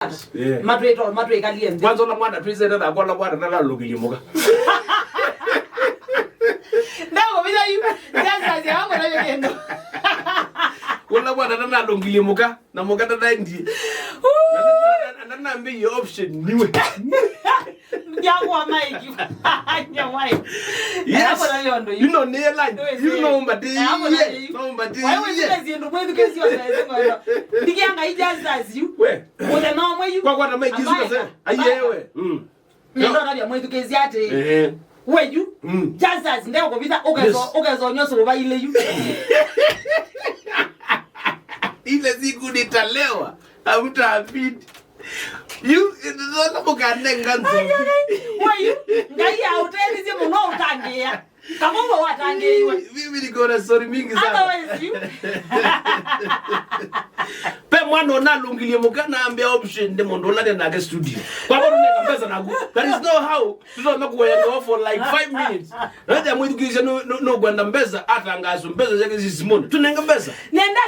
Matwe kaliente. Kwanza la mwana president na kwa la mwana na lugilimuka. Ndako bila hiyo. Sasa yangu na yendo. Wala mwana na lugilimuka na mugata na ndi. Na mbi option niwe. Yangu wa maiki. Nyamai. Yes. You know near line. You know mbati. No mbati. Why would you say ndo mwedu kesi wa sasa? Ndikianga Justus you. We. Wala na mweyu. Kwa na maiki sasa. Ayewe. Ndo na mwedu kesi ate. Weju. Justus ndeko kubita ukezo nyoso ba ile you. Ile siku nitalewa. Hamtafiti. You don't look at them. Why you? Ngai hoteli zi muno utangia. Kamomba watangia iwe. Mimi niko na story mingi sana. Otherwise you. Pe mwana na lungilie mukana ambia option de mondo la na ke studio. Kwa sababu neka pesa nangu. There is no how. Tuzo nakuwa for like 5 minutes. Raja mwidu kisha no gwanda mbeza ata ngazo mbeza zake zisimuno. Tunenga mbeza. Nenda